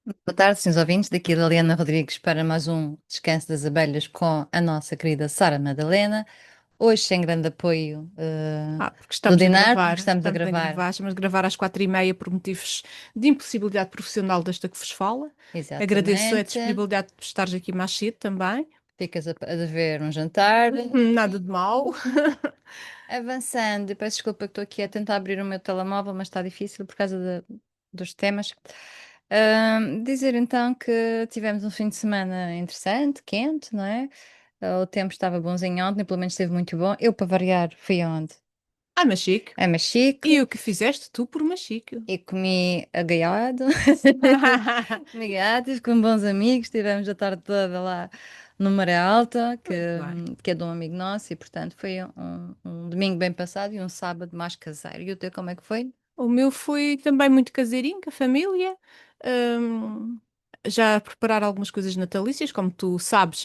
Boa tarde, senhores ouvintes. Daqui a Liliana Rodrigues para mais um Descanso das Abelhas com a nossa querida Sara Madalena. Hoje sem grande apoio Porque do estamos a Dinar, porque gravar, estamos a estamos a gravar. gravar, estamos a gravar às 4h30 por motivos de impossibilidade profissional desta que vos fala. Agradeço a Exatamente. disponibilidade de estares aqui mais cedo também. Ficas a dever um jantar. Nada de mal. Avançando, peço desculpa que estou aqui a tentar abrir o meu telemóvel, mas está difícil por causa dos temas. Dizer então que tivemos um fim de semana interessante, quente, não é? O tempo estava bonzinho ontem, pelo menos esteve muito bom. Eu, para variar, fui aonde? Ai, Machique. A Machique E o que fizeste tu por Machique? e comi agaiado. Comi gaiado, estive com bons amigos, tivemos a tarde toda lá no Maré Alta, Muito bem. que é de um amigo nosso, e portanto foi um domingo bem passado e um sábado mais caseiro. E o teu como é que foi? O meu foi também muito caseirinho, com a família. Hum, já a preparar algumas coisas natalícias, como tu sabes,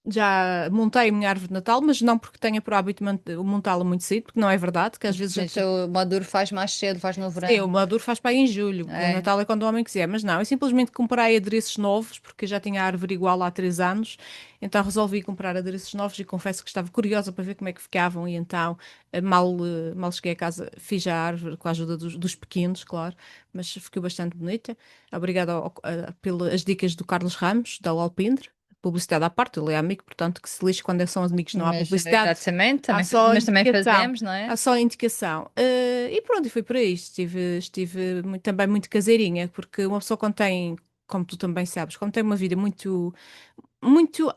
já montei a minha árvore de Natal, mas não porque tenha por hábito montá-la muito cedo, porque não é verdade, que às vezes Mas o Maduro faz mais cedo, faz no sim, o verão. Maduro faz para aí em julho, o É, Natal é quando o homem quiser, mas não, eu simplesmente comprei adereços novos, porque eu já tinha a árvore igual há 3 anos, então resolvi comprar adereços novos e confesso que estava curiosa para ver como é que ficavam, e então mal cheguei a casa fiz a árvore com a ajuda dos pequenos, claro, mas ficou bastante bonita. Obrigada pelas dicas do Carlos Ramos, da Alpendre. Publicidade à parte, ele é amigo, portanto, que se lixe quando são amigos, não há mas publicidade, exatamente, há só mas também indicação. fazemos, não Há é? só indicação. E pronto, e foi por aí. Estive também muito caseirinha, porque uma pessoa quando tem, como tu também sabes, quando tem uma vida muito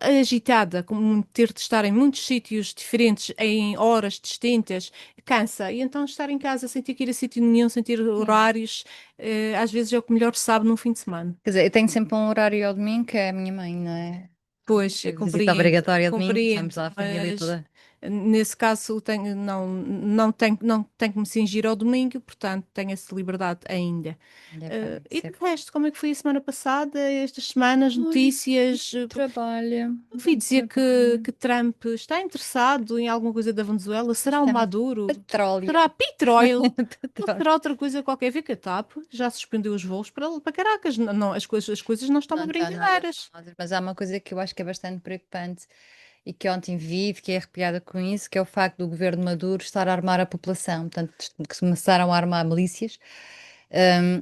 agitada, como ter de estar em muitos sítios diferentes, em horas distintas, cansa. E então estar em casa sem ter que ir a sítio nenhum, sem ter É. horários, às vezes é o que melhor sabe num fim de semana. Quer dizer, eu tenho sempre um horário ao domingo, que é a minha mãe, não é? Pois, eu Visita compreendo, obrigatória ao domingo, vamos compreendo, lá, a família mas toda. nesse caso não tenho que me cingir ao domingo, portanto tenho essa liberdade ainda. Olha, pá, E isso de é resto, como é que foi a semana passada, estas semanas, Olha, notícias? trabalho, Ouvi muito dizer que, trabalho. que Trump está interessado em alguma coisa da Venezuela. Será o Chama-se Maduro? petróleo. Será petróleo? Ou Petróleo. será outra coisa qualquer? Vê que a TAP já suspendeu os voos para Caracas. Não, não, as coisas não estão Não a está nada brincadeiras. famosa, mas há uma coisa que eu acho que é bastante preocupante e que ontem vi, fiquei arrepiada com isso, que é o facto do governo Maduro estar a armar a população. Portanto, que se começaram a armar milícias,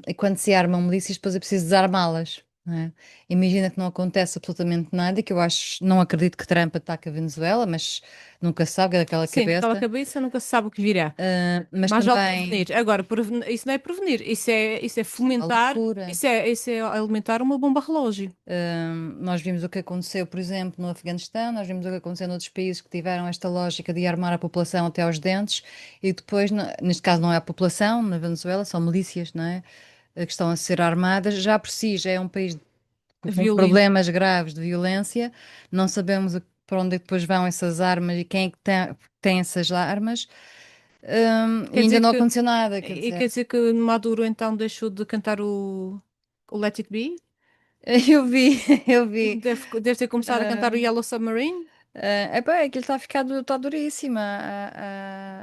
e quando se armam milícias, depois é preciso desarmá-las. Não é? Imagina que não acontece absolutamente nada, e que eu acho, não acredito que Trump ataque a Venezuela, mas nunca se sabe, é daquela Sim, daquela cabeça. cabeça nunca se sabe o que virá. Mas Mais vale também, prevenir. Agora, isso não é prevenir, isso é isso é uma fomentar, loucura. isso é alimentar uma bomba relógio. Nós vimos o que aconteceu, por exemplo, no Afeganistão, nós vimos o que aconteceu noutros países que tiveram esta lógica de armar a população até aos dentes e depois, neste caso, não é a população, na Venezuela, são milícias, não é? Que estão a ser armadas. Já por si, já é um país com Violento. problemas graves de violência, não sabemos para onde é que depois vão essas armas e quem é que tem essas armas. E Quer ainda dizer não que, aconteceu nada, quer e dizer. quer dizer que Maduro então deixou de cantar o Let It Be? Eu vi, eu vi. Deve ter começado a cantar o Yellow Submarine? Epá, é que ele está a ficar está duríssima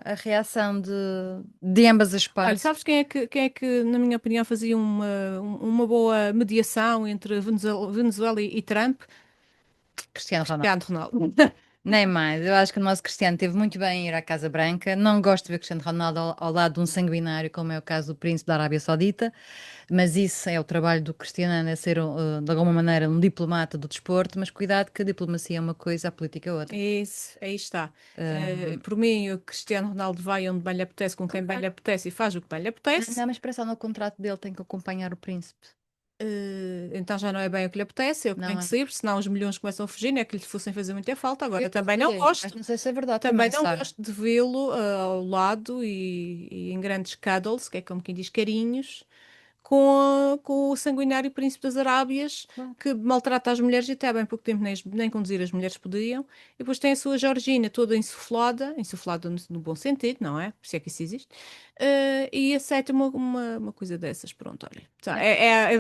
a reação de ambas as Olha, partes. sabes quem é que, na minha opinião, fazia uma boa mediação entre Venezuela e Trump? Cristiano Ronaldo. Cristiano Ronaldo. Nem mais. Eu acho que o nosso Cristiano teve muito bem em ir à Casa Branca. Não gosto de ver Cristiano Ronaldo ao lado de um sanguinário, como é o caso do Príncipe da Arábia Saudita, mas isso é o trabalho do Cristiano, é ser, de alguma maneira, um diplomata do desporto, mas cuidado que a diplomacia é uma coisa, a política é outra. Isso, aí está. Ah, Por mim, o Cristiano Ronaldo vai onde bem lhe apetece, com quem bem lhe apetece e faz o que bem lhe apetece. não, mas para só no contrato dele tem que acompanhar o Príncipe. Então já não é bem o que lhe apetece, é o que tem Não que é? sair, senão os milhões começam a fugir, não é que lhe fossem fazer muita falta. Eu Agora, vi, mas não sei se é verdade também também, não Sara. gosto de vê-lo ao lado e em grandes cuddles, que é como quem diz carinhos, com o sanguinário príncipe das Arábias, Claro. que maltrata as mulheres e até há bem pouco tempo nem conduzir as mulheres podiam. E depois tem a sua Georgina toda insuflada no bom sentido, não é? Por isso é que isso existe. E aceita uma coisa dessas. Pronto, olha. Tá, É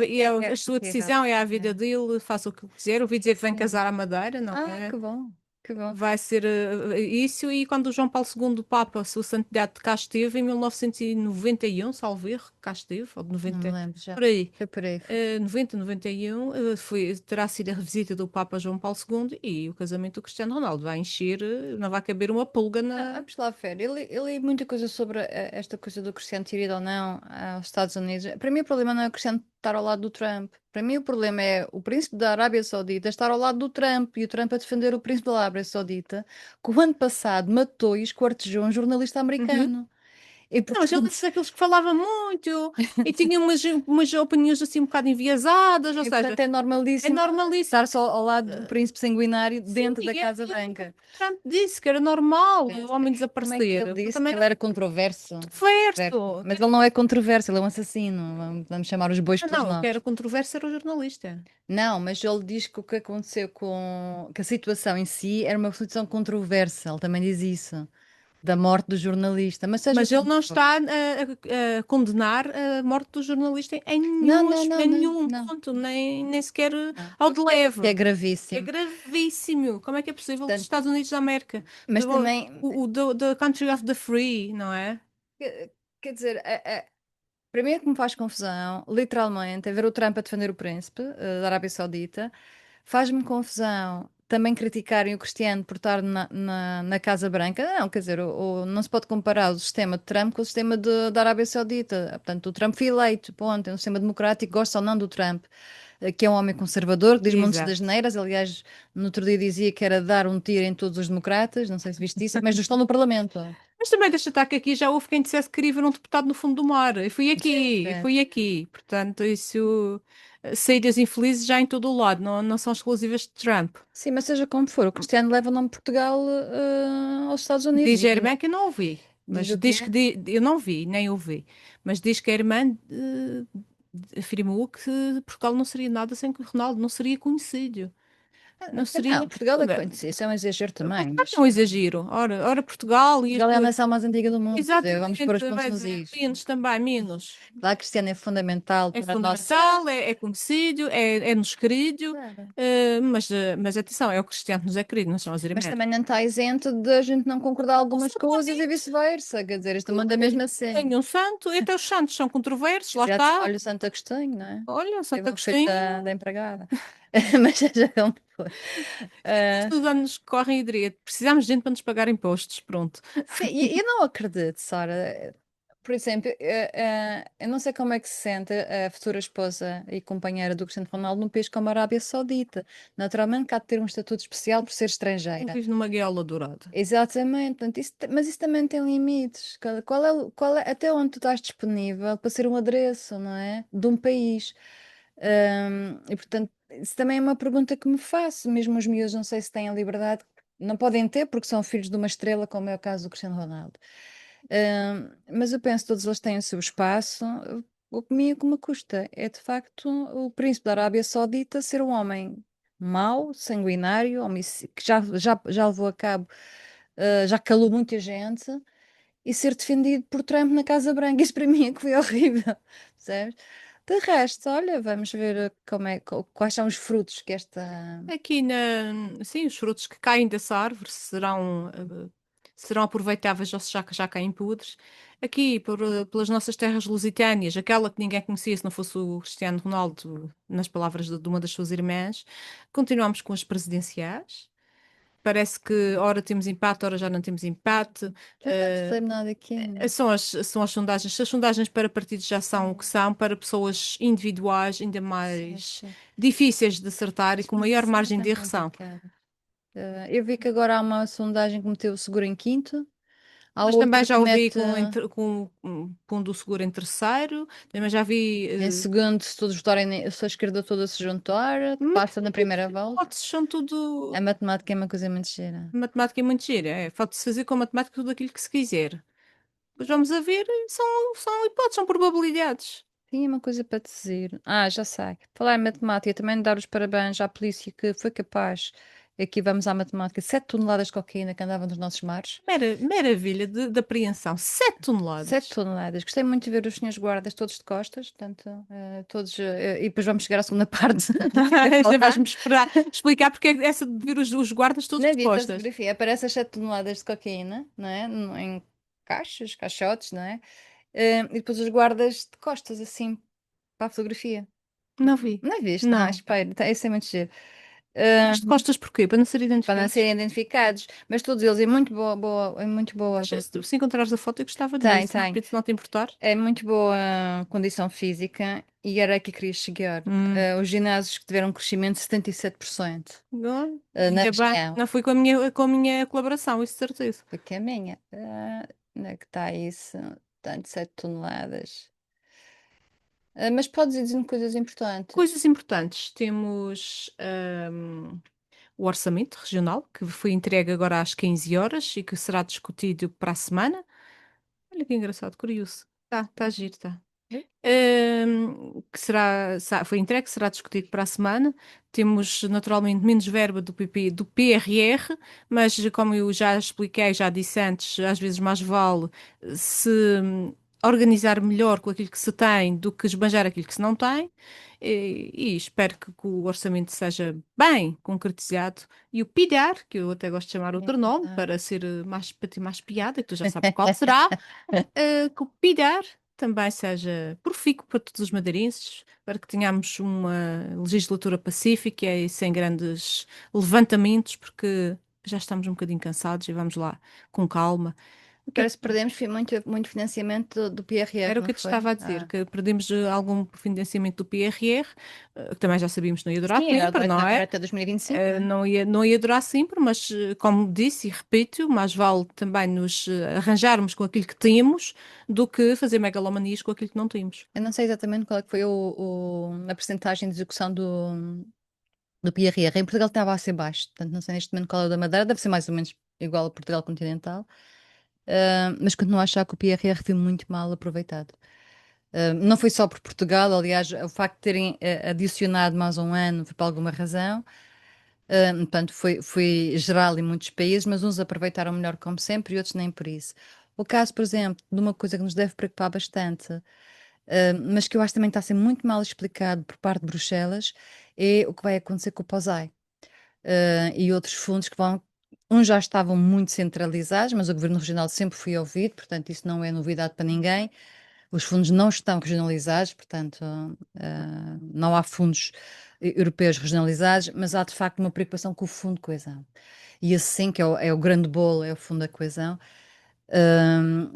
a sua possível. decisão, é a vida É. dele, faça o que quiser. Ouvi dizer que vem Sim. casar à Madeira, não Ah, é? que bom. Que bom. Vai ser isso, e quando o João Paulo II, o Papa, o Santidade, cá esteve, em 1991, salvo erro, cá esteve, ou de Não me 90, lembro já. por aí, Foi por aí. 90, 91, terá sido a visita do Papa João Paulo II, e o casamento do Cristiano Ronaldo vai encher, não vai caber uma pulga Não, na... vamos lá ver. Eu li muita coisa sobre esta coisa do Cristiano ter ido ou não aos Estados Unidos. Para mim, o problema não é o Cristiano estar ao lado do Trump. Para mim, o problema é o príncipe da Arábia Saudita estar ao lado do Trump e o Trump a defender o príncipe da Arábia Saudita, que o ano passado matou e esquartejou um jornalista Uhum. americano. E, Não, mas ele portanto, disse aqueles que falava muito e tinha umas opiniões assim um bocado enviesadas, ou e, seja, portanto é é normalíssimo normalíssimo. estar só ao lado do príncipe sanguinário Sim, dentro da e é Casa aquilo que o Branca. Trump disse, que era normal o homem Como é que ele desaparecer. disse Também que ele não era controverso? Controverso. controverso. Mas ele não é controverso, ele é um assassino. Vamos chamar os bois Ah, pelos não, o que nomes. era controverso era o jornalista. Não, mas ele diz que o que aconteceu com que a situação em si era uma situação controversa. Ele também diz isso, da morte do jornalista. Mas seja Mas ele como não for. está a condenar a morte do jornalista Não, não, em não, não, nenhum não, ponto, nem sequer não. ao de Que leve. é É gravíssimo. gravíssimo. Como é que é possível os Portanto, Estados Unidos da América, mas também, the country of the free, não é? quer dizer, para mim é que me faz confusão, literalmente, é ver o Trump a defender o príncipe da Arábia Saudita. Faz-me confusão também criticarem o Cristiano por estar na Casa Branca. Não, quer dizer, não se pode comparar o sistema de Trump com o sistema da Arábia Saudita. Portanto, o Trump foi eleito, ponto. É um sistema democrático, gosta ou não do Trump, que é um homem conservador, que diz montes de Exato. asneiras. Aliás, no outro dia dizia que era dar um tiro em todos os democratas, não sei se viste isso, mas estão no Parlamento. Mas também deixa estar que aqui já houve quem dissesse que queria ver um deputado no fundo do mar. E fui aqui, e Certo. fui aqui. Portanto, isso, saídas infelizes já em todo o lado, não são exclusivas de Trump. Sim, mas seja como for, o Cristiano leva o nome de Portugal aos Estados Unidos. Diz a irmã que eu não ouvi, Diz mas o diz quê? que eu não vi, nem ouvi, mas diz que a irmã afirmou que Portugal não seria nada sem que o Ronaldo não seria conhecido. Não Não, seria. Portugal é conhecido, isso é um exagero também, É mas um exagero. Ora Portugal e Portugal é a nação mais antiga do mundo, quer dizer, vamos pôr exatamente, os pontos vai nos dizer, is. menos também, menos. Claro que Cristiano é fundamental É para a nossa. fundamental, é conhecido, é-nos querido, Claro. mas atenção, é o Cristiano que nos é querido, não são as Mas irmãs. também não está isento de a gente não concordar algumas coisas e vice-versa, quer dizer, isto manda mesmo assim. Tem um santo, e até os santos são controversos, lá Exato. está. Olha o Santo Agostinho, não é? Olha, Teve Santo um filho da Agostinho. empregada. Mas seja como for. Ah, Os anos que correm e diria, precisamos de gente para nos pagar impostos, pronto. sim, e eu não acredito, Sara. Por exemplo, eu não sei como é que se sente a futura esposa e companheira do Cristiano Ronaldo num país como a Arábia Saudita. Naturalmente, que há de ter um estatuto especial por ser estrangeira. Vive numa gaiola dourada. Exatamente, portanto, mas isso também tem limites. Até onde tu estás disponível para ser um adereço, não é? De um país. E portanto, isso também é uma pergunta que me faço. Mesmo os miúdos, não sei se têm a liberdade, não podem ter porque são filhos de uma estrela, como é o caso do Cristiano Ronaldo. Mas eu penso que todos eles têm o seu espaço. O que me, custa é de facto o príncipe da Arábia Saudita ser um homem mau, sanguinário, que já levou a cabo, já calou muita gente e ser defendido por Trump na Casa Branca. Isso para mim é que foi horrível, percebes? De resto, olha, vamos ver quais são os frutos que esta. Aqui sim, os frutos que caem dessa árvore serão aproveitáveis ou se já caem podres. Aqui, pelas nossas terras lusitâneas, aquela que ninguém conhecia se não fosse o Cristiano Ronaldo, nas palavras de uma das suas irmãs, continuamos com as presidenciais. Parece que ora temos empate, ora já não temos empate. Já não percebo nada aqui. São as sondagens. Se as sondagens para partidos já são o que são, para pessoas individuais, ainda mais Certo. difíceis de acertar e com Mas maior isso é margem de tão erro são. complicado. Eu vi que agora há uma sondagem que meteu o seguro em quinto, há Mas também outra já que ouvi mete com pondo o seguro em terceiro, também já vi. em segundo, se todos votarem, se a esquerda toda se juntar, Mas passa na primeira volta. hipóteses são A tudo. matemática é uma coisa muito gira. Matemática é muito gira, falta-se fazer com a matemática tudo aquilo que se quiser. Pois vamos a ver, são hipóteses, são probabilidades. Tinha uma coisa para te dizer. Ah, já sei. Falar em matemática, também dar os parabéns à polícia que foi capaz Aqui vamos à matemática. 7 toneladas de cocaína que andavam nos nossos mares. Maravilha de apreensão. 7 7 toneladas. toneladas. Gostei muito de ver os senhores guardas todos de costas, portanto, todos. E depois vamos chegar à segunda parte do que queria Ainda falar. vais-me esperar explicar porque é essa de ver os guardas todos Na de dita costas. fotografia aparece as 7 toneladas de cocaína, não é? Em caixas, caixotes, não é? E depois os guardas de costas, assim, para a fotografia. Não vi. Não é viste? Ah, Não. espera, isso é muito giro. Mas de costas porquê? Para não ser Para não identificados? serem identificados, mas todos eles em muito em muito boa. Mas se encontrares a foto, eu gostava de ver, Tem, se de tem. repente se não te importar. É muito boa condição física e era aqui que queria chegar. Hum. Os ginásios que tiveram um crescimento de 77%. Na Ainda bem. região. Não foi com a minha colaboração, isso de certeza. Foi que é minha. Onde é que está isso? Tanto 7 toneladas. Mas podes ir dizendo coisas importantes. Coisas importantes. Temos o orçamento regional, que foi entregue agora às 15 horas e que será discutido para a semana. Olha que engraçado, curioso. Tá giro, tá. Que foi entregue, será discutido para a semana. Temos naturalmente menos verba do PRR, mas como eu já expliquei, já disse antes, às vezes mais vale se organizar melhor com aquilo que se tem do que esbanjar aquilo que se não tem. E espero que o orçamento seja bem concretizado. E o PIDAR, que eu até gosto de chamar outro nome, para ser para ter mais piada, que tu já sabes qual será, que o PIDAR também seja profícuo para todos os madeirenses, para que tenhamos uma legislatura pacífica e sem grandes levantamentos, porque já estamos um bocadinho cansados e vamos lá com calma. O que é Parece que que perdemos muito financiamento do PRR, era o não que eu te foi? estava a dizer, que perdemos algum financiamento do PRR, que também já sabíamos que não ia durar Sim, agora sempre, vai não durar é? até 2025, não é? Não ia durar sempre, mas como disse e repito, mais vale também nos arranjarmos com aquilo que temos do que fazer megalomanias com aquilo que não temos. Eu não sei exatamente qual é que foi a percentagem de execução do PRR. Em Portugal estava a ser baixo, portanto não sei neste momento qual é o da Madeira, deve ser mais ou menos igual a Portugal continental. Mas continuo a achar que o PRR foi muito mal aproveitado. Não foi só por Portugal, aliás, o facto de terem adicionado mais um ano foi por alguma razão. Portanto, foi geral em muitos países, mas uns aproveitaram melhor, como sempre, e outros nem por isso. O caso, por exemplo, de uma coisa que nos deve preocupar bastante, mas que eu acho que também está a ser muito mal explicado por parte de Bruxelas, é o que vai acontecer com o POSEI e outros fundos que vão. Uns já estavam muito centralizados, mas o Governo Regional sempre foi ouvido, portanto, isso não é novidade para ninguém. Os fundos não estão regionalizados, portanto, não há fundos europeus regionalizados, mas há de facto uma preocupação com o Fundo de Coesão. E esse sim que é o grande bolo, é o Fundo da Coesão.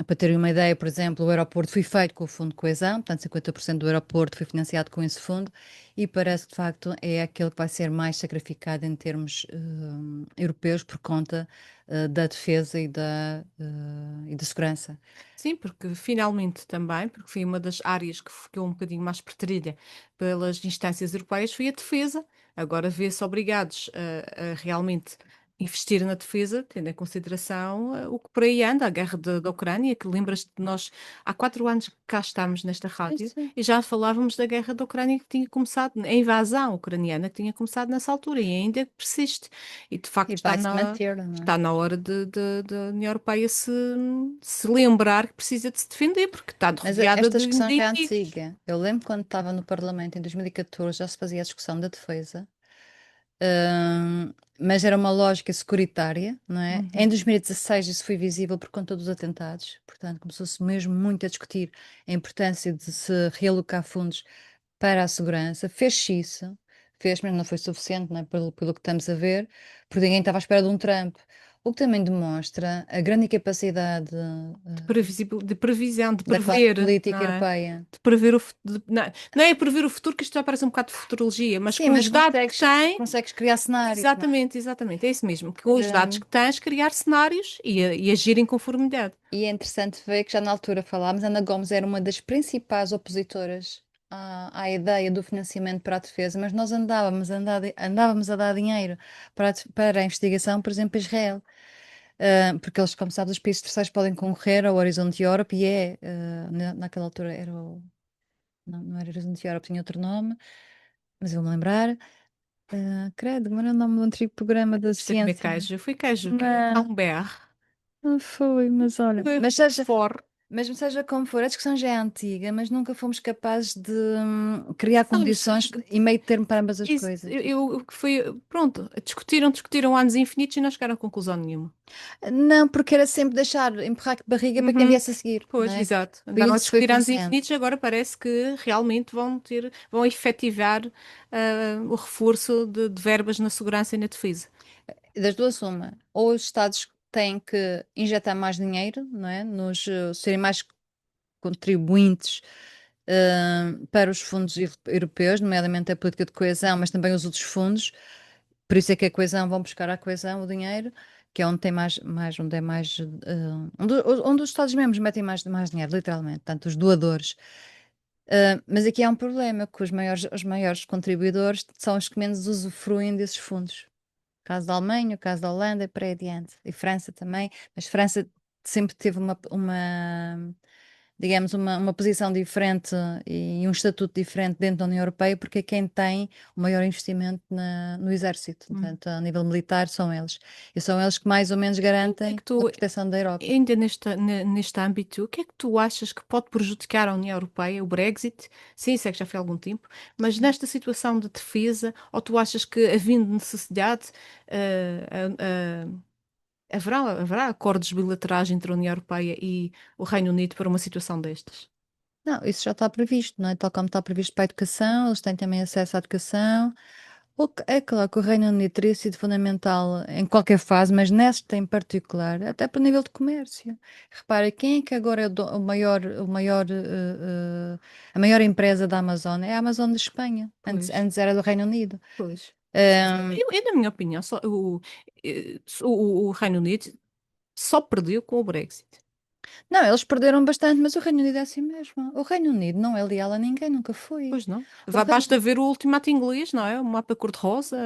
Para terem uma ideia, por exemplo, o aeroporto foi feito com o Fundo de Coesão, portanto, 50% do aeroporto foi financiado com esse fundo, e parece que de facto é aquele que vai ser mais sacrificado em termos europeus por conta da defesa e da segurança. Sim, porque finalmente também, porque foi uma das áreas que ficou um bocadinho mais preterida pelas instâncias europeias, foi a defesa. Agora vê-se obrigados a realmente investir na defesa, tendo em consideração o que por aí anda, a guerra da Ucrânia, que lembras-te de nós, há 4 anos que cá estamos nesta Sim, rádio sim. e já falávamos da guerra da Ucrânia que tinha começado, a invasão ucraniana que tinha começado nessa altura e ainda persiste. E de E facto está vai-se na, manter, não é? está na hora da União Europeia se lembrar que precisa de se defender, porque está Mas rodeada esta de discussão já é inimigos. antiga. Eu lembro quando estava no Parlamento em 2014, já se fazia a discussão da defesa. Mas era uma lógica securitária, não é? Em Uhum. 2016 isso foi visível por conta dos atentados, portanto começou-se mesmo muito a discutir a importância de se realocar fundos para a segurança. Fez-se isso, fez, mas não foi suficiente, não é? Pelo que estamos a ver, porque ninguém estava à espera de um Trump. O que também demonstra a grande incapacidade De previsão, de da classe prever, política não é? europeia. De prever não é prever o futuro, que isto já parece um bocado de futurologia, mas Sim, com mas os dados que tem, consegues criar cenários, não exatamente, exatamente, é isso mesmo, que com os dados é? que tens, criar cenários e agir em conformidade. E é interessante ver que já na altura falámos, Ana Gomes era uma das principais opositoras à ideia do financiamento para a defesa, mas nós andávamos a dar dinheiro para a investigação, por exemplo, a Israel. Porque eles, como sabes, os países terceiros podem concorrer ao Horizonte Europe e naquela altura não era Horizonte Europe, tinha outro nome, mas eu vou-me lembrar. Credo, mas não é o nome de um antigo programa da Isto é comer ciência. queijo. Eu fui queijo. Há Não, um BR. não foi, mas olha. Foi Mas seja, for. mesmo seja como for, a discussão já é antiga, mas nunca fomos capazes de criar Não, mas condições e meio termo para ambas as isso, coisas. pronto, discutiram anos infinitos e não chegaram a conclusão nenhuma. Não, porque era sempre deixar empurrar com a barriga para quem Uhum. viesse a seguir, não Pois, é? exato. Foi Andaram a isso, foi discutir anos presente. infinitos, agora parece que realmente vão efetivar o reforço de verbas na segurança e na defesa. Das duas, uma. Ou os Estados têm que injetar mais dinheiro, não é? Serem mais contribuintes para os fundos europeus, nomeadamente a política de coesão, mas também os outros fundos. Por isso é que a coesão, vão buscar à coesão o dinheiro, que é onde tem onde é mais, onde os Estados-membros metem mais dinheiro, literalmente, portanto, os doadores. Mas aqui há um problema, que os maiores contribuidores são os que menos usufruem desses fundos. O caso da Alemanha, o caso da Holanda e por aí adiante. E França também, mas França sempre teve digamos, uma posição diferente e um estatuto diferente dentro da União Europeia, porque é quem tem o maior investimento no exército. Hum. Portanto, a nível militar, são eles. E são eles que mais ou menos O que é garantem que a tu, proteção da Europa. ainda neste âmbito, o que é que tu achas que pode prejudicar a União Europeia, o Brexit? Sim, sei que já foi há algum tempo, mas Sim. nesta situação de defesa, ou tu achas que, havendo necessidade, eh, haverá acordos bilaterais entre a União Europeia e o Reino Unido para uma situação destas? Não, isso já está previsto, não é? Tal como está previsto para a educação, eles têm também acesso à educação. É claro que o Reino Unido teria sido fundamental em qualquer fase, mas nesta em particular, até para o nível de comércio. Repara, quem é que agora é a maior empresa da Amazon? É a Amazon de Espanha. Antes, Pois, antes era do Reino Unido. pois. Ahm, Na minha opinião, o Reino Unido só perdeu com o Brexit. não, eles perderam bastante, mas o Reino Unido é assim mesmo. O Reino Unido não é leal a ninguém, nunca foi. Pois não. O Reino... Basta ver o ultimato inglês, não é? O mapa cor-de-rosa,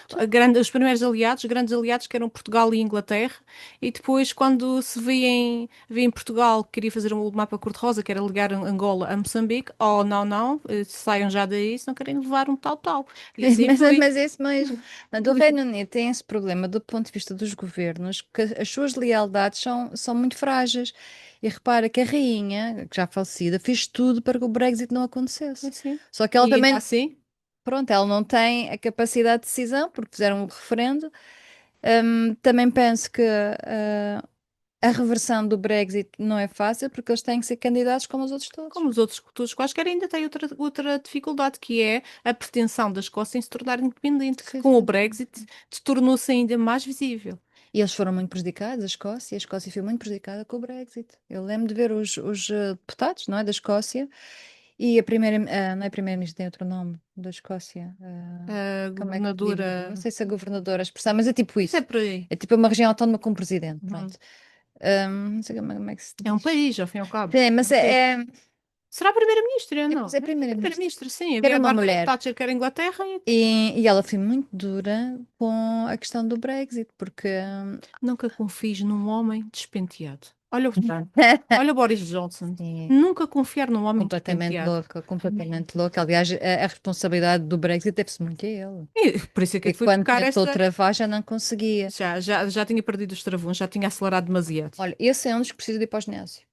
Pronto. os primeiros aliados, os grandes aliados que eram Portugal e Inglaterra, e depois, quando se vê em Portugal que queria fazer um mapa cor-de-rosa, que era ligar Angola a Moçambique, oh, não, não, saiam já daí, se não querem levar um tal. E assim Mas, foi. mas é isso mesmo. Portanto, o Reino Unido tem esse problema do ponto de vista dos governos, que as suas lealdades são muito frágeis. E repara que a rainha, que já falecida, fez tudo para que o Brexit não acontecesse. Assim. Só que ela E ainda também, assim, pronto, ela não tem a capacidade de decisão, porque fizeram um referendo. Também penso que a reversão do Brexit não é fácil, porque eles têm que ser candidatos como os outros todos. como os outros todos quaisquer, ainda tem outra dificuldade, que é a pretensão da Escócia em se tornar independente, que Sim, com o sim. Brexit tornou-se ainda mais visível. E eles foram muito prejudicados, a Escócia foi muito prejudicada com o Brexit. Eu lembro de ver os deputados, não é, da Escócia, e a primeira, não é a primeira-ministra, tem outro nome, da Escócia. A Como é que se diz? governadora. Não sei se é governadora a expressão, mas é tipo Isso é isso. por aí. É tipo uma região autónoma com um presidente, Uhum. pronto. Não sei como é que se É um diz. país, ao fim e ao cabo. Sim, É mas um país. Será a primeira-ministra? mas Não. é É a primeira-ministra. primeira-ministra, sim. Que era Havia a uma Margaret mulher. Thatcher, que era a Inglaterra, e E ela foi muito dura com a questão do Brexit, porque nunca confies num homem despenteado. Olha o Trump. Olha o Boris Johnson. sim, Nunca confiar num homem completamente despenteado. louca, completamente louca. Aliás, a responsabilidade do Brexit deve-se muito a ele. E por isso é que E foi quando buscar tentou esta. travar já não conseguia. Já tinha perdido os travões, já tinha acelerado demasiado. Olha, esse é um dos que precisa de ir para o ginásio.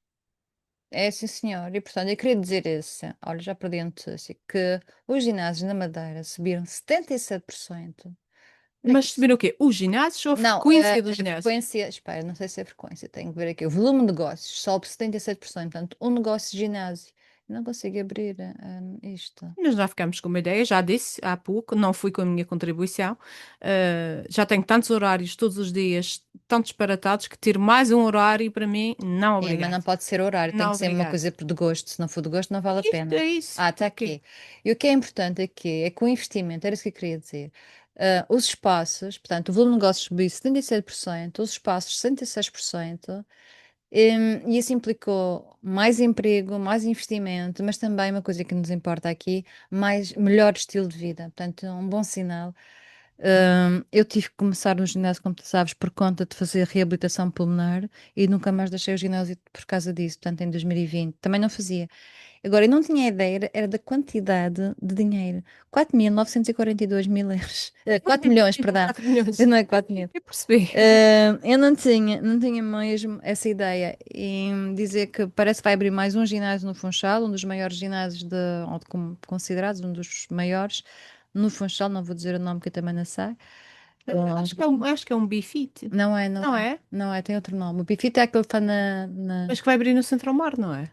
É sim, senhor. E portanto, eu queria dizer esse. Olha, já perdi a notícia que os ginásios na Madeira subiram 77%. Onde é que Mas isso? saber o quê? Os ginásios ou a Não, frequência do a ginásio? frequência, espera, não sei se é a frequência, tenho que ver aqui. O volume de negócios sobe 77%. Portanto, um negócio de ginásio. Eu não consigo abrir isto. Mas já ficamos com uma ideia, já disse há pouco, não fui com a minha contribuição. Já tenho tantos horários todos os dias, tão disparatados, que ter mais um horário para mim, não É, mas obrigado. não pode ser horário, tem Não que ser uma obrigado. coisa de gosto. Se não for de gosto, não vale a Isto pena. é isso. Ah, está Porquê? aqui. E o que é importante aqui é que o investimento, era isso que eu queria dizer. Os espaços, portanto, o volume de negócios subiu 77%, os espaços 66%, e isso implicou mais emprego, mais investimento, mas também uma coisa que nos importa aqui, melhor estilo de vida. Portanto, é um bom sinal. Eu tive que começar no ginásio, como tu sabes, por conta de fazer reabilitação pulmonar e nunca mais deixei o ginásio por causa disso, portanto, em 2020. Também não fazia. Agora, eu não tinha ideia, era da quantidade de dinheiro. 4.942 mil euros. 4 milhões, perdão. 4 milhões. Não é 4 mil. Eu percebi. Eu não tinha mesmo essa ideia. E dizer que parece que vai abrir mais um ginásio no Funchal, um dos maiores ginásios ou considerados um dos maiores no Funchal, não vou dizer o nome que eu também não sei. Acho que é um Bifit. Não é, não Não é. é? Não é, tem outro nome. O Bifita é aquele que está Mas que vai abrir no Centro-Mar, não é?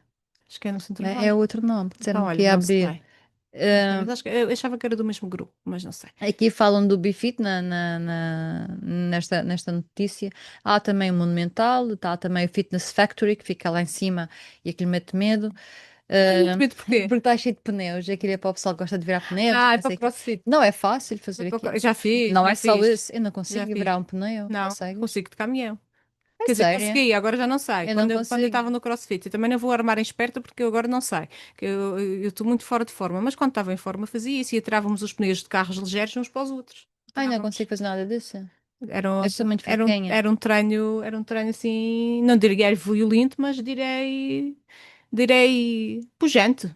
Acho que é no é Centro-Mar. outro nome, Então, disseram que olha, ia não abrir. sei. Não sei, mas acho que eu achava que era do mesmo grupo, mas não sei. Aqui falam do Bifit nesta notícia. Há também o Monumental, há também o Fitness Factory, que fica lá em cima e aquilo mete medo. Muito ah, medo porquê? Porque está cheio de pneus. Aquilo é para o pessoal que gosta de virar pneus. Ah, é Não para sei o quê. CrossFit. Não é fácil É fazer para aquilo. Já fiz, Não já é só fiz. isso. Eu não Já consigo virar fiz. um pneu. Não, Consegues? consigo de caminhão. É Quer dizer, sério. consegui, agora já não sei. Eu não Quando eu consigo. estava no CrossFit, eu também não vou armar em esperta porque eu agora não sei. Que eu estou muito fora de forma, mas quando estava em forma fazia isso e atirávamos os pneus de carros ligeiros uns para os outros. Ai, não Atirávamos. consigo fazer nada disso. Era, Eu um- sou muito fraquinha. era um treino assim, não diria violento, mas direi pujante,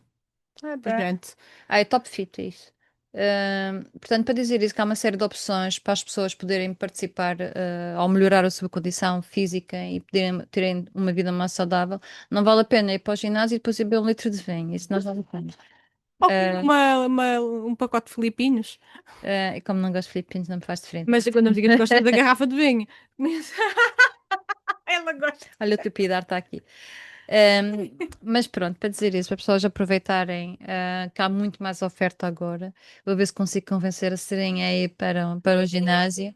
Ah, bem. pujante. É top fit, é isso. Portanto, para dizer isso, que há uma série de opções para as pessoas poderem participar, ou melhorar a sua condição física e poderem terem uma vida mais saudável, não vale a pena ir para o ginásio e depois beber um litro de vinho. Isso não vale a pena. Ou comer um pacote de filipinos. E como não gosto de filipinos, não me faz diferença. Mas quando me diga que gosta da garrafa de vinho. Ela gosta. Olha, o Tupidar está aqui. Mas pronto, para dizer isso, para as pessoas aproveitarem, que há muito mais oferta agora. Vou ver se consigo convencer a serem aí para o ginásio.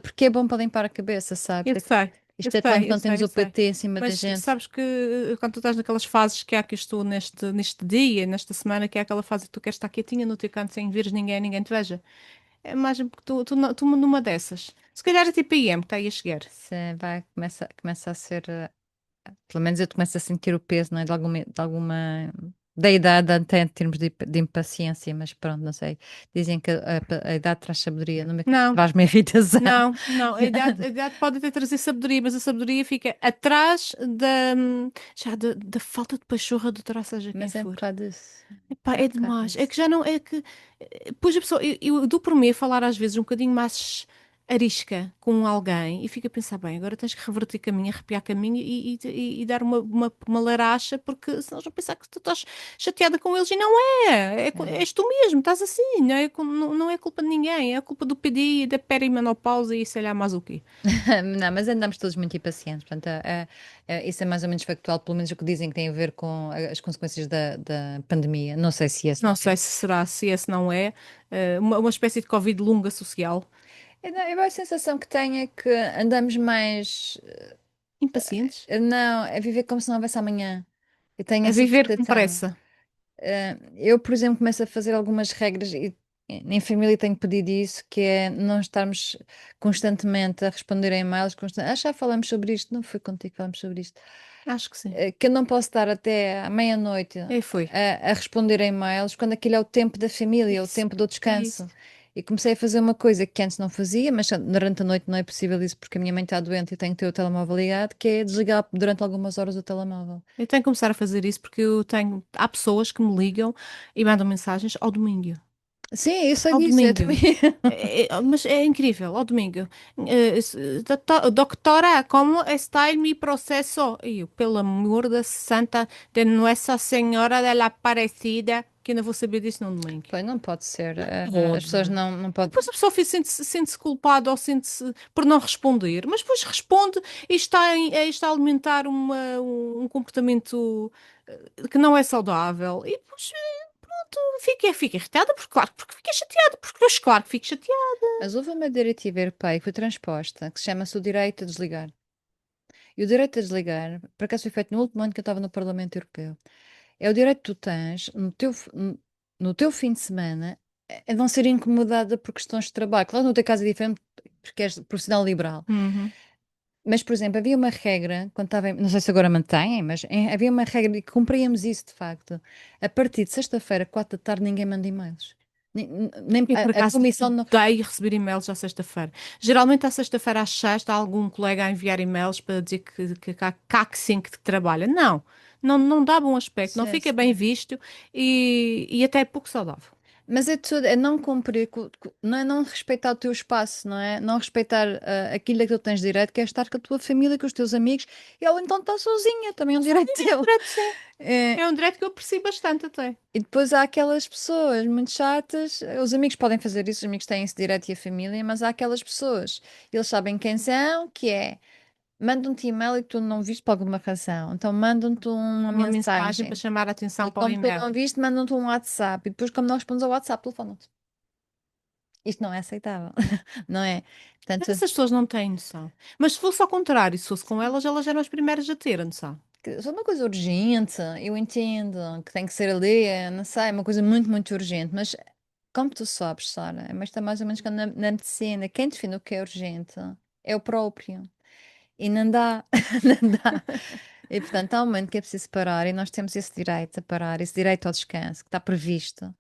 Porque é bom para limpar a cabeça, sabes? Eu sei, eu Isto é quando sei, eu não temos sei, eu o sei. PT em cima da Mas gente. sabes que quando tu estás naquelas fases que há que estou neste dia, nesta semana, que é aquela fase que tu queres estar quietinha no teu canto sem vires ninguém, ninguém te veja. É mais porque tu numa dessas. Se calhar a TPM que está aí a chegar. Se vai, começa a ser. Pelo menos eu começo a sentir o peso, não é? Da idade, até em termos de impaciência, mas pronto, não sei. Dizem que a idade traz sabedoria, não me Não, traz-me irritação. não. A idade pode até trazer sabedoria, mas a sabedoria fica atrás da falta de pachorra do terá seja quem Mas é um for. bocado isso. Epá, É um é bocado demais. É isso. que já não. É que. Depois a pessoa. Eu dou por mim a falar às vezes um bocadinho mais arisca com alguém e fico a pensar, bem, agora tens que reverter caminho, arrepiar caminho e dar uma laracha, porque senão eles vão pensar que tu estás chateada com eles e não é. És tu mesmo, estás assim. Não é culpa de ninguém, é a culpa do PD, da perimenopausa e sei lá mais o quê. Não, mas andamos todos muito impacientes. Portanto, isso é mais ou menos factual, pelo menos o que dizem que tem a ver com as consequências da pandemia. Não sei se é. Não sei se será, se esse não é, uma espécie de Covid lunga social. Eu a sensação que tenho é que andamos mais. Impacientes. Não, é viver como se não houvesse amanhã. Eu tenho A essa viver com sensação. pressa. Eu, por exemplo, começo a fazer algumas regras e em família tenho pedido isso, que é não estarmos constantemente a responder a e-mails. Já falamos sobre isto, não foi contigo que falamos sobre isto. Acho que sim. Que eu não posso estar até à meia-noite Aí foi. a responder a e-mails quando aquilo é o tempo da família, é o Isso. tempo do É isso. descanso. E comecei a fazer uma coisa que antes não fazia, mas durante a noite não é possível isso porque a minha mãe está doente e tenho que ter o telemóvel ligado, que é desligar durante algumas horas o telemóvel. Eu tenho que começar a fazer isso porque há pessoas que me ligam e mandam mensagens ao domingo. Sim, eu sei Ao disso, eu também. domingo. Mas é incrível, ao domingo. Doctora, como está mi processo? E eu, pelo amor da santa de Nossa Senhora de la Aparecida, que eu não vou saber disso no domingo. Pois não pode ser. As pessoas Pode. não podem. Depois a pessoa sente-se culpada ou sente-se por não responder, mas depois responde e está a alimentar um comportamento que não é saudável. E depois, pronto, fica irritada, porque fica chateada, porque depois, claro que fico chateada. Mas houve uma diretiva europeia que foi transposta que se chama-se o direito a desligar. E o direito a desligar, por acaso foi feito no último ano que eu estava no Parlamento Europeu. É o direito que tu tens no teu fim de semana a não ser incomodada por questões de trabalho. Claro, no teu caso é diferente porque és profissional liberal. Uhum. Mas, por exemplo, havia uma regra, quando estava, não sei se agora mantêm, mas havia uma regra e cumpríamos isso de facto. A partir de sexta-feira, 4 da tarde, ninguém manda e-mails. Nem, Eu, por a acaso, comissão não. odeio receber e-mails à sexta-feira. Geralmente, à sexta-feira, às 6, está algum colega a enviar e-mails para dizer que há que sim que trabalha. Não, não dá bom aspecto, não Sim, fica bem sim. visto e até é pouco saudável. Mas é tudo, é não cumprir, não é não respeitar o teu espaço, não é? Não respeitar aquilo a que tu tens direito, que é estar com a tua família, com os teus amigos, e ou então estar sozinha, também é um direito É um teu. direito, sim. É, É um direito que eu aprecio bastante até. e depois há aquelas pessoas muito chatas, os amigos podem fazer isso, os amigos têm esse direito e a família, mas há aquelas pessoas, eles sabem quem são, que é, mandam-te e-mail e tu não viste por alguma razão, então mandam-te uma Uma mensagem para mensagem, chamar a atenção e para o como tu e-mail. não viste, mandam-te um WhatsApp, e depois como não respondes ao WhatsApp, telefonam-te. Isto não é aceitável, não é? Mas Portanto, essas pessoas não têm noção. Mas se fosse ao contrário, se fosse com elas eram as primeiras a ter a noção. se é uma coisa urgente, eu entendo que tem que ser ali, não sei, é uma coisa muito, muito urgente, mas como tu sabes, Sara, mas está mais ou menos como na medicina, quem define o que é urgente é o próprio. E não dá, não dá. E portanto, há um momento que é preciso parar e nós temos esse direito a parar, esse direito ao descanso que está previsto.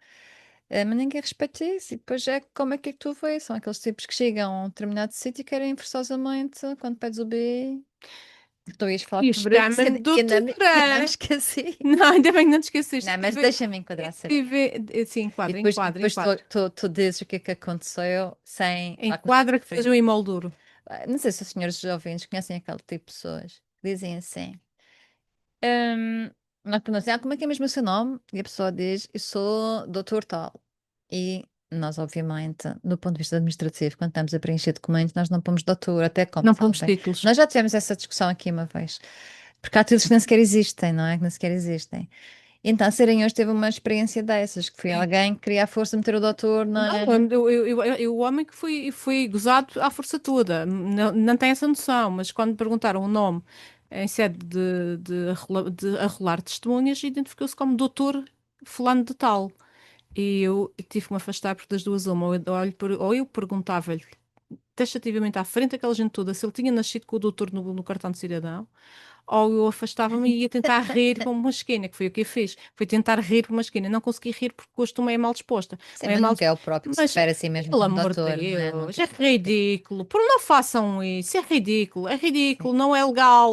Mas ninguém respeita isso. E depois é como é que tu vês? São aqueles tipos que chegam a um determinado sítio e querem forçosamente, quando pedes o B. Tu ias falar E sobre isso chama-me e ainda me doutora. esqueci. Não, ainda bem que não te esqueceste. Não, mas deixa-me enquadrar certinho. Sim, E enquadra, depois, e enquadra, depois enquadra. tu dizes o que é que aconteceu sem. Claro que não Enquadra que foi. fez o emolduro. Não sei se os senhores jovens conhecem aquele tipo de pessoas que dizem assim. Nós perguntamos assim, como é que é mesmo o seu nome? E a pessoa diz, eu sou doutor tal. E nós, obviamente, do ponto de vista administrativo, quando estamos a preencher documentos, nós não pomos doutor, até como Não pomos sabem. títulos. Nós já tivemos essa discussão aqui uma vez. Porque há títulos que nem sequer existem, não é? Que nem sequer existem. Então, a Serenhões teve uma experiência dessas, que foi Sim. alguém que queria à força meter o doutor Não, na... o homem que foi gozado à força toda, não tem essa noção, mas quando perguntaram o nome em sede de arrolar testemunhas, identificou-se como doutor fulano de tal. E eu tive que me afastar porque das duas uma, ou eu perguntava-lhe taxativamente à frente daquela gente toda se ele tinha nascido com o doutor no cartão de cidadão, ou eu afastava-me e ia tentar rir para uma esquina, que foi o que eu fiz. Foi tentar rir para uma esquina. Não consegui rir porque costumo é mal disposta. Sim, Meio mas mal nunca disposta. é o próprio que se Mas, refere a si mesmo pelo como amor de doutor, não é? Deus, Nunca. é ridículo. Por não façam isso, é ridículo. É Sim. ridículo, não é legal,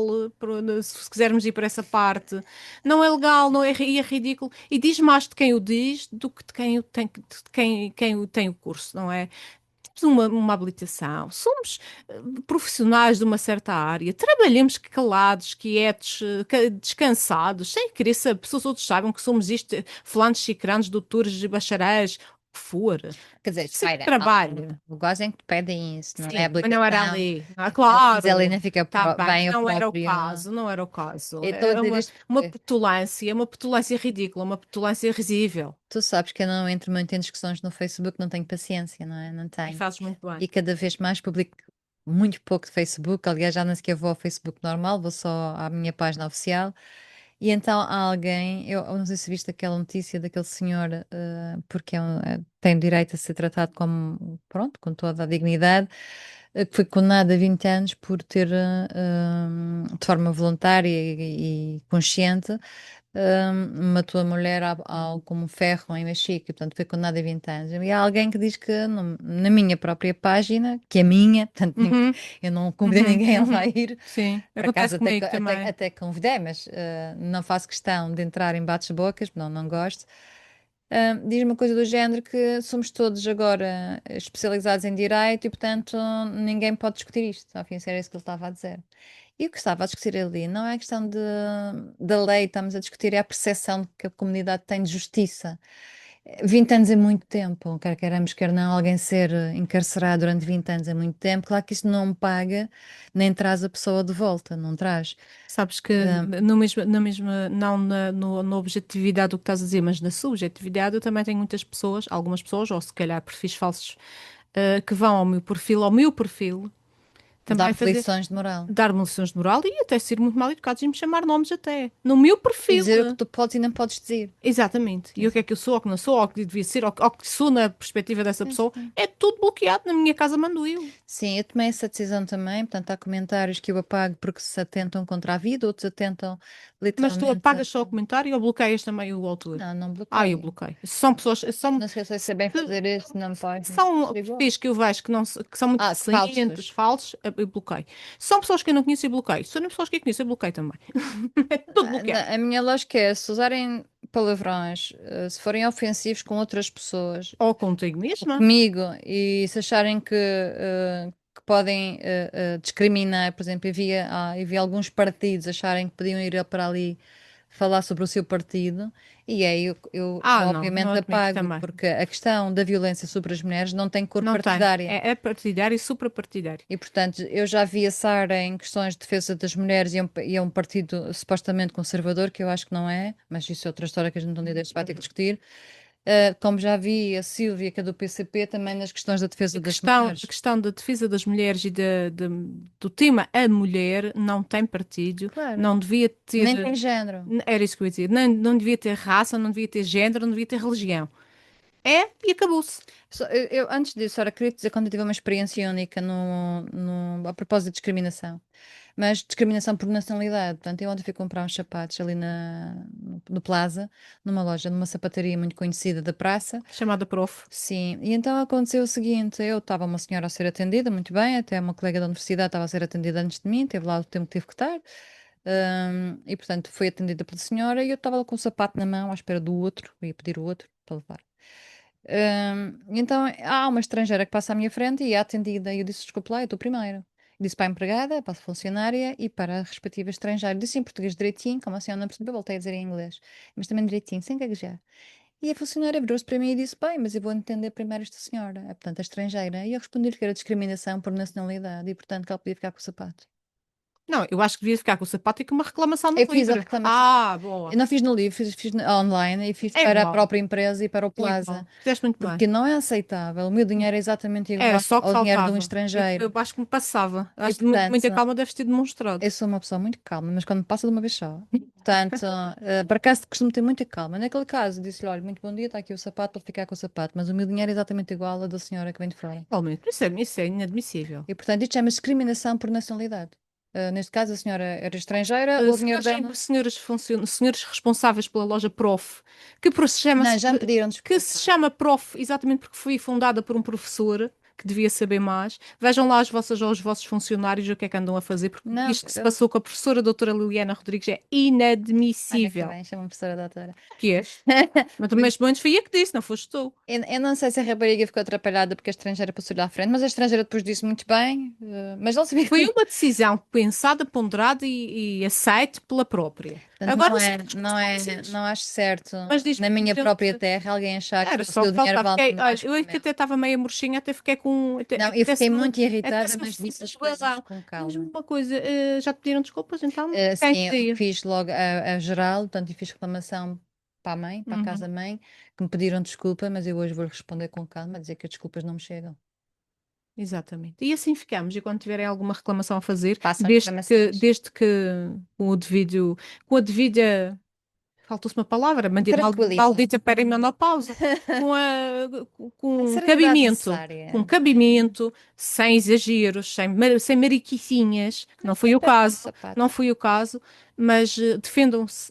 se quisermos ir por essa parte. Não é legal, não é, e é ridículo. E diz mais de quem o diz do que de quem o tem, quem o tem o curso, não é? Temos uma habilitação, somos profissionais de uma certa área, trabalhemos calados, quietos, descansados, sem querer que as pessoas outros saibam que somos isto, fulanos, cicranos, doutores, bacharéis, o que for. Quer dizer, Isso é espera, trabalho. gozem que te pedem isso, não é Sim, mas não era habilitação. ali. Ah, Mas ela claro, ainda fica está bem, bem o não era o próprio. caso, não era o caso. Eu estou a É dizer isto uma porque petulância, uma petulância ridícula, uma petulância risível. tu sabes que eu não entro muito em discussões no Facebook, não tenho paciência, não é? Não E tenho. fazes muito bem. E cada vez mais publico muito pouco de Facebook. Aliás, já nem sequer vou ao Facebook normal, vou só à minha página oficial. E então há alguém, eu não sei se viste aquela notícia daquele senhor, porque tem direito a ser tratado como, pronto, com toda a dignidade, que foi condenado a 20 anos por ter, de forma voluntária e consciente, matou a mulher com um ferro em Mexico, e, portanto foi condenado a 20 anos. E há alguém que diz que na minha própria página, que é minha, portanto Uhum, eu não convidei uhum, ninguém a lá uhum. ir, Sim, por acontece acaso comigo também. até convidei, mas não faço questão de entrar em bates-bocas, não gosto. Diz uma coisa do género que somos todos agora especializados em direito e, portanto, ninguém pode discutir isto. Ao fim, era isso que ele estava a dizer. E o que estava a discutir ali não é a questão da lei, estamos a discutir é a percepção que a comunidade tem de justiça. 20 anos é muito tempo, quer queiramos, quer não, alguém ser encarcerado durante 20 anos é muito tempo. Claro que isso não paga, nem traz a pessoa de volta, não traz. Sabes que Ah, na mesma, não na objetividade do que estás a dizer, mas na subjetividade, eu também tenho muitas pessoas, algumas pessoas, ou se calhar perfis falsos, que vão ao meu perfil, também Dar-te fazer, lições de moral. dar-me lições de moral e até ser muito mal educados e me chamar nomes até. No meu E perfil. dizer o que tu podes e não podes dizer. Exatamente. E o que é que eu sou, ou que não sou, ou que devia ser, ou que sou na perspectiva dessa Sim, pessoa, sim. é tudo bloqueado na minha casa, mando eu. Sim, eu tomei essa decisão também. Portanto, há comentários que eu apago porque se atentam contra a vida, outros atentam Mas tu literalmente. apagas só o comentário ou bloqueias também o autor? Não Ah, eu bloqueio. bloqueio. São pessoas, Não sei se eu sei bem fazer isso, não pode. são Desligou. perfis que eu vejo que, não, que são muito Ah, peçonhentos, falsos. falsos, eu bloqueio. São pessoas que eu não conheço e bloqueio. Se são pessoas que eu conheço, eu bloqueio também. É tudo bloqueado. A minha lógica é, se usarem palavrões, se forem ofensivos com outras pessoas, Ou contigo ou mesma. comigo, e se acharem que podem discriminar, por exemplo, havia alguns partidos acharem que podiam ir para ali falar sobre o seu partido, e aí eu Ah, não, não obviamente admito apago, também. porque a questão da violência sobre as mulheres não tem cor Não tem. partidária. É partidário e suprapartidário. E, portanto, eu já vi a Sara em questões de defesa das mulheres e é um partido supostamente conservador, que eu acho que não é, mas isso é outra história que a gente não tem deste vai ter que discutir. Como já vi a Sílvia, que é do PCP, também nas questões da defesa das A mulheres. questão da defesa das mulheres e do tema a mulher não tem partido, Claro. não devia ter. Nem tem género. Era isso que eu ia dizer. Não devia ter raça, não devia ter género, não devia ter religião. É e acabou-se. Antes disso, ora, queria dizer quando eu tive uma experiência única a propósito de discriminação. Mas discriminação por nacionalidade. Portanto, eu ontem fui comprar uns sapatos ali no Plaza, numa loja, numa sapataria muito conhecida da praça. Chamada prof. Sim, e então aconteceu o seguinte: eu estava uma senhora a ser atendida, muito bem, até uma colega da universidade estava a ser atendida antes de mim, teve lá o tempo que teve que estar, e portanto foi atendida pela senhora e eu estava lá com o sapato na mão à espera do outro, ia pedir o outro para levar. Então há uma estrangeira que passa à minha frente e é atendida, e eu disse: desculpe lá, eu estou primeiro. Disse para a empregada, para a funcionária e para a respectiva estrangeira. Disse em português direitinho, como assim eu não percebi, voltei a dizer em inglês, mas também direitinho, sem gaguejar. E a funcionária virou-se para mim e disse: bem, mas eu vou entender primeiro esta senhora, portanto, a estrangeira. E eu respondi-lhe que era discriminação por nacionalidade e, portanto, que ela podia ficar com o sapato. Não, eu acho que devia ficar com o sapato e com uma reclamação no Eu fiz a livre. reclamação. Ah, Eu boa. não fiz no livro, fiz online e fiz É para a igual. própria empresa e para o É Plaza. igual. Fizeste muito bem. Porque não é aceitável. O meu dinheiro é exatamente Era igual só que ao dinheiro de um faltava. Eu estrangeiro. acho que me passava. E, Acho que muita portanto, calma deves ter demonstrado. eu sou uma pessoa muito calma, mas quando me passa de uma vez só. Portanto, por acaso costumo ter muita calma. Naquele caso, disse-lhe: olha, muito bom dia, está aqui o sapato, pode ficar com o sapato. Mas o meu dinheiro é exatamente igual ao da senhora que vem de fora. Realmente, isso é inadmissível. E, portanto, isto chama-se discriminação por nacionalidade. Neste caso, a senhora era estrangeira, o dinheiro Senhores, dela. senhores responsáveis pela loja Prof, que, Não, já me pediram que se desculpa. chama Prof exatamente porque foi fundada por um professor que devia saber mais. Vejam lá os vossos funcionários o que é que andam a fazer, porque Não, isto que se passou com a professora doutora Liliana Rodrigues é olha que inadmissível. bem, chama-me professora doutora. Que és? Mas pelo menos foi eu que disse, não foste tu. Eu não sei se a rapariga ficou atrapalhada porque a estrangeira passou-lhe à frente, mas a estrangeira depois disse muito bem, mas não sabia. Foi uma decisão pensada, ponderada e aceite pela própria. Portanto, Agora não são é, as não é, consequências. não acho certo Mas diz-me, na minha própria terra alguém achar que era o só seu que dinheiro faltava. vale Fiquei, olha, mais que eu o é que meu. até estava meio murchinha, até fiquei com. Não, eu fiquei muito Até irritada, se me mas disse fosse as de coisas razão. com Diz-me calma. uma coisa, já te pediram desculpas então? Quem Sim, eu pediu? fiz logo a geral, portanto, e fiz reclamação para a mãe, para a Uhum, casa-mãe, que me pediram desculpa, mas eu hoje vou responder com calma, dizer que as desculpas não me chegam. exatamente. E assim ficamos. E quando tiverem alguma reclamação a fazer, Façam reclamações. desde que com a devida. Faltou-se uma palavra, mas Tranquiliza. maldita perimenopausa, com, a, A com serenidade cabimento, com necessária. cabimento, sem exageros, sem mariquicinhas, que não foi o Apertar o caso, sapato. não foi o caso, mas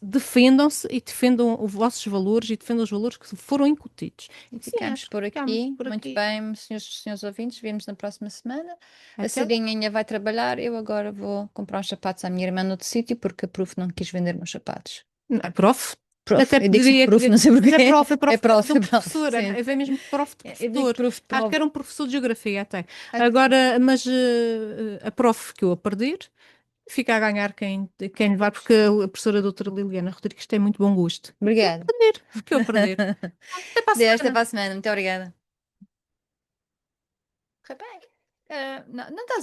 defendam-se e defendam os vossos valores e defendam os valores que foram incutidos. E Sim, ficamos acho que por ficamos aqui. por Muito aqui. bem, senhores ouvintes, vemos na próxima semana. A Até lá. Serinha vai trabalhar. Eu agora vou comprar uns sapatos à minha irmã noutro sítio porque a Prof não quis vender meus sapatos. Não, é prof. Prof, Até eu digo sempre poderia Prof, querer. não sei Mas porquê. é É prof prof, de um é prof. professor, Sim. é mesmo prof de Eu digo professor. Prof de Acho que prova. era um professor de geografia até. Acho que sim. Agora, mas a prof que eu a perder, fica a ganhar quem lhe vai, porque a professora doutora Liliana Rodrigues tem muito bom gosto. Fiquei a Obrigada. perder, fiquei a perder. Até para a Até semana. para a semana. Muito obrigada. Correu bem. Não, não estás a